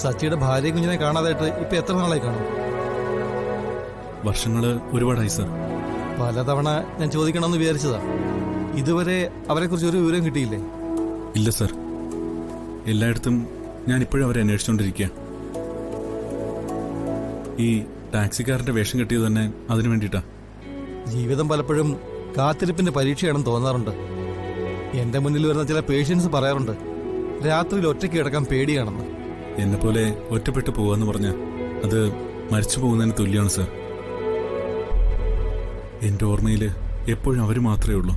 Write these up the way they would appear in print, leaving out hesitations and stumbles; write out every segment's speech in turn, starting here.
സച്ചിയുടെ ഭാര്യ കുഞ്ഞിനെ കാണാതായിട്ട് ഇപ്പൊ എത്ര നാളായി കാണും? വർഷങ്ങള് ഒരുപാടായി സർ. പലതവണ ഞാൻ ചോദിക്കണമെന്ന് വിചാരിച്ചതാ. ഇതുവരെ അവരെ കുറിച്ച് ഒരു വിവരം കിട്ടിയില്ലേ? ഇല്ല സർ, എല്ലായിടത്തും ഞാൻ ഇപ്പോഴും അവരെ അന്വേഷിച്ചുകൊണ്ടിരിക്കുക. ഈ ടാക്സിക്കാരന്റെ വേഷം കെട്ടിയത് തന്നെ അതിനു വേണ്ടിയിട്ടാ. ജീവിതം പലപ്പോഴും കാത്തിരിപ്പിന്റെ പരീക്ഷയാണെന്ന് തോന്നാറുണ്ട്. എന്റെ മുന്നിൽ വരുന്ന ചില പേഷ്യൻസ് പറയാറുണ്ട് രാത്രിയിൽ ഒറ്റയ്ക്ക് കിടക്കാൻ പേടിയാണെന്ന്. എന്നെ പോലെ ഒറ്റപ്പെട്ടു പോവാന്ന് പറഞ്ഞ അത് മരിച്ചു പോകുന്നതിന് തുല്യമാണ് സർ. എന്റെ ഓർമ്മയിൽ എപ്പോഴും അവർ മാത്രമേ ഉള്ളൂ.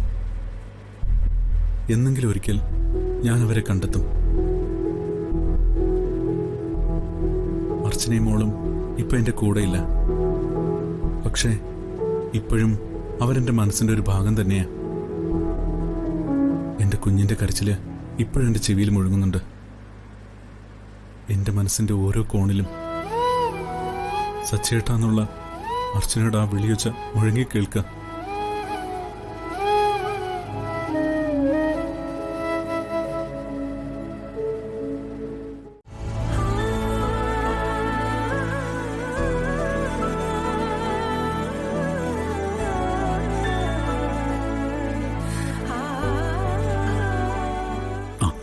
എന്നെങ്കിലും ഒരിക്കൽ ഞാൻ അവരെ കണ്ടെത്തും. അർച്ചനയും മോളും ഇപ്പൊ എന്റെ കൂടെയില്ല. പക്ഷേ ഇപ്പോഴും അവരെന്റെ മനസ്സിന്റെ ഒരു ഭാഗം തന്നെയാ. എന്റെ കുഞ്ഞിന്റെ കരച്ചില് ഇപ്പോഴും എന്റെ ചെവിയിൽ മുഴങ്ങുന്നുണ്ട്. എന്റെ മനസ്സിന്റെ ഓരോ കോണിലും സച്ചേട്ടാന്നുള്ള അർച്ചനയുടെ ആ വിളിയൊച്ച മുഴങ്ങി കേൾക്കുക.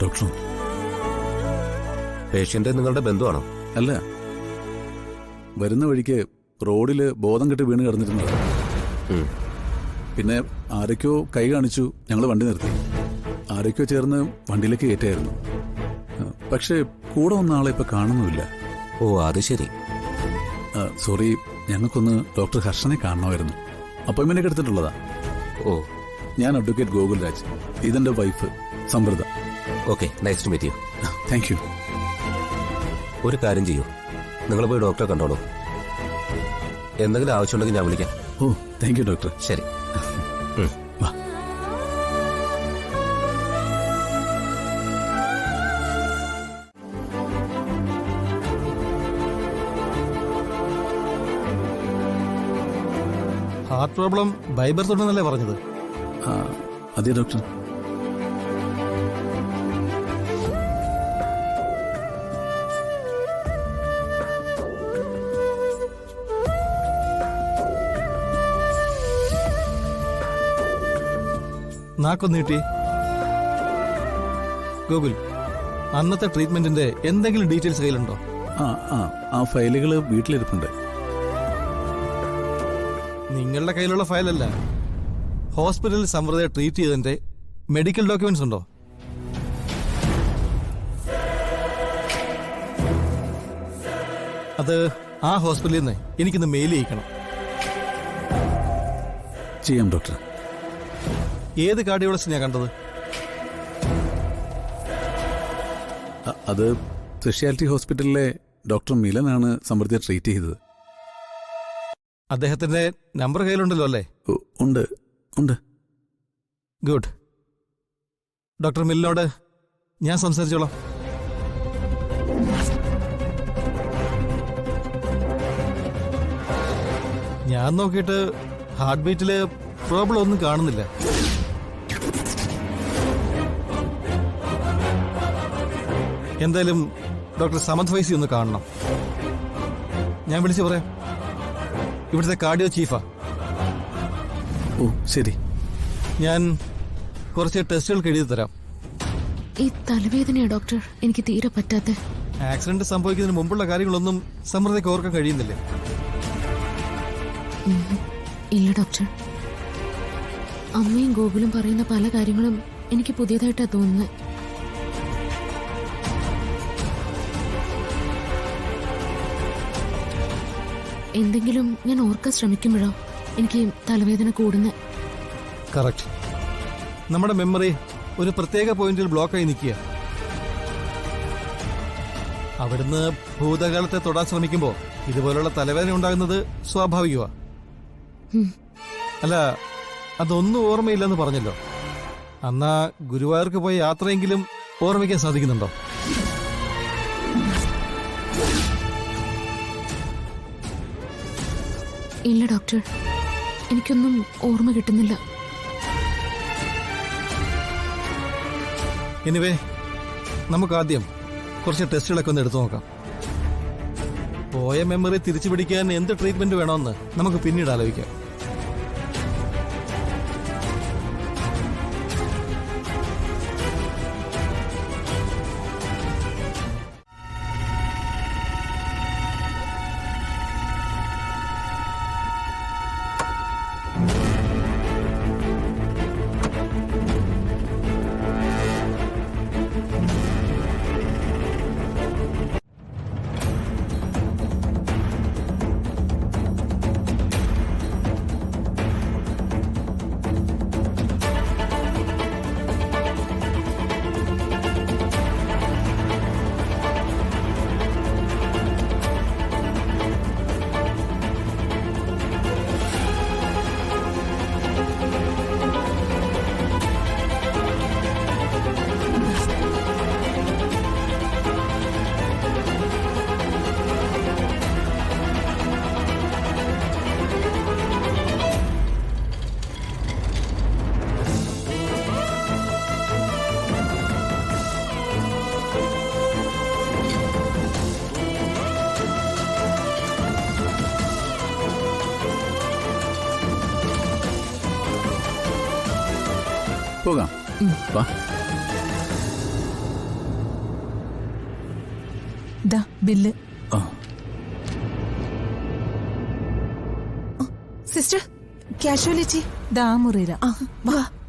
ഡോക്ടർ, പേഷ്യന്റ് നിങ്ങളുടെ ബന്ധുവാണോ? അല്ല, വരുന്ന വഴിക്ക് റോഡില് ബോധം കെട്ട് വീണ് കിടന്നിരുന്നത്. പിന്നെ ആരൊക്കെയോ കൈ കാണിച്ചു, ഞങ്ങൾ വണ്ടി നിർത്തി. ആരൊക്കെയോ ചേർന്ന് വണ്ടിയിലേക്ക് കയറ്റായിരുന്നു. പക്ഷേ കൂടെ വന്ന ആളെ ഇപ്പൊ കാണുന്നുമില്ല. ഓ, അത് ശരി. സോറി, ഞങ്ങൾക്കൊന്ന് ഡോക്ടർ ഹർഷനെ കാണണമായിരുന്നു. അപ്പോയിന്റ്മെന്റ് എടുത്തിട്ടുള്ളതാ. ഓ, ഞാൻ അഡ്വക്കേറ്റ് ഗോകുൽരാജ്. ഇതെന്റെ wife Samriddha. Okay, nice to meet you. Thank you. ഒരു കാര്യം ചെയ്യൂ, നിങ്ങൾ പോയി ഡോക്ടറെ കണ്ടോളൂ. എന്തെങ്കിലും ആവശ്യമുണ്ടെങ്കിൽ ഞാൻ വിളിക്കാം. ഓ, താങ്ക് യു ഡോക്ടർ. ശരി. വാ. ഹാർട്ട് പ്രോബ്ലം ബൈബർത്ത് ഉണ്ടെന്നല്ലേ പറഞ്ഞത്? അതെ ഡോക്ടർ. നാക്കൊന്ന് നീട്ടി. ഗൂഗിൾ, അന്നത്തെ ട്രീറ്റ്മെന്റിന്റെ എന്തെങ്കിലും ഡീറ്റെയിൽസ് കയ്യിലുണ്ടോ? ആ ഫയലുകൾ വീട്ടിലിരിപ്പുണ്ട്. നിങ്ങളുടെ കയ്യിലുള്ള ഫയലല്ല, ഹോസ്പിറ്റലിൽ സമൃദ്ധയെ ട്രീറ്റ് ചെയ്തതിന്റെ മെഡിക്കൽ ഡോക്യുമെന്റ്സ് ഉണ്ടോ? അത് ആ ഹോസ്പിറ്റലിൽ നിന്ന് എനിക്കിന്ന് മെയിൽ ചെയ്യിക്കണം. ചെയ്യാം ഡോക്ടർ. ഏത് കാർഡിയോളജിസ്റ്റിനെയാ കണ്ടത്? അത് സ്പെഷ്യാലിറ്റി ഹോസ്പിറ്റലിലെ ഡോക്ടർ മിലനാണ് സമൃദ്ധിയെ ട്രീറ്റ് ചെയ്തത്. അദ്ദേഹത്തിന്റെ നമ്പർ കയ്യിലുണ്ടല്ലോ അല്ലേ? ഉണ്ട് ഉണ്ട്. ഗുഡ്. ഡോക്ടർ മില്ലിനോട് ഞാൻ സംസാരിച്ചോളാം. ഞാൻ നോക്കിയിട്ട് ഹാർട്ട് ബീറ്റില് പ്രോബ്ലം ഒന്നും കാണുന്നില്ല. എന്തായാലും ഡോക്ടർ സമന്ത് വൈസി ഒന്ന് കാണണം. ഞാൻ വിളിച്ചു പറയാം. ഇവിടുത്തെ കാർഡിയോ ചീഫാ. ഓ ശരി. ഞാൻ കുറച്ച് ടെസ്റ്റുകൾക്ക് എഴുതി തരാം. ഈ തലവേദനയാ ഡോക്ടർ എനിക്ക് തീരെ പറ്റാത്ത. ആക്സിഡന്റ് സംഭവിക്കുന്നതിന് മുമ്പുള്ള കാര്യങ്ങളൊന്നും സമൃദ്ധയ്ക്ക് ഓർക്കാൻ കഴിയുന്നില്ലേ? ഇല്ല ഡോക്ടർ. അമ്മയും ഗോകുലും പറയുന്ന പല കാര്യങ്ങളും എനിക്ക് പുതിയതായിട്ടാ തോന്നുന്നത്. എന്തെങ്കിലും ഞാൻ ഓർക്കാൻ ശ്രമിക്കുമ്പോഴോ എനിക്ക് തലവേദന കൂടുന്നത്. കറക്റ്റ്. നമ്മുടെ മെമ്മറി ഒരു പ്രത്യേക പോയിന്റിൽ ബ്ലോക്കായി നിൽക്കുക. അവിടുന്ന് ഭൂതകാലത്തെ തൊടാൻ ശ്രമിക്കുമ്പോൾ ഇതുപോലുള്ള തലവേദന ഉണ്ടാകുന്നത് സ്വാഭാവികമാണ്. അല്ല, അതൊന്നും ഓർമ്മയില്ലെന്ന് പറഞ്ഞല്ലോ. അന്നാ ഗുരുവായൂർക്ക് പോയ യാത്രയെങ്കിലും ഓർമ്മിക്കാൻ സാധിക്കുന്നുണ്ടോ? ഇല്ല ഡോക്ടർ, എനിക്കൊന്നും ഓർമ്മ കിട്ടുന്നില്ല. എനിവേ, നമുക്ക് ആദ്യം കുറച്ച് ടെസ്റ്റുകളൊക്കെ ഒന്ന് എടുത്തു നോക്കാം. പോയ മെമ്മറി തിരിച്ചു പിടിക്കാൻ എന്ത് ട്രീറ്റ്മെന്റ് വേണമെന്ന് നമുക്ക് പിന്നീട് ആലോചിക്കാം. പോകാം. വാ. ബില്ല്. ആ, സിസ്റ്റർ കാഷ്വാലിറ്റി മുറിയില. വാ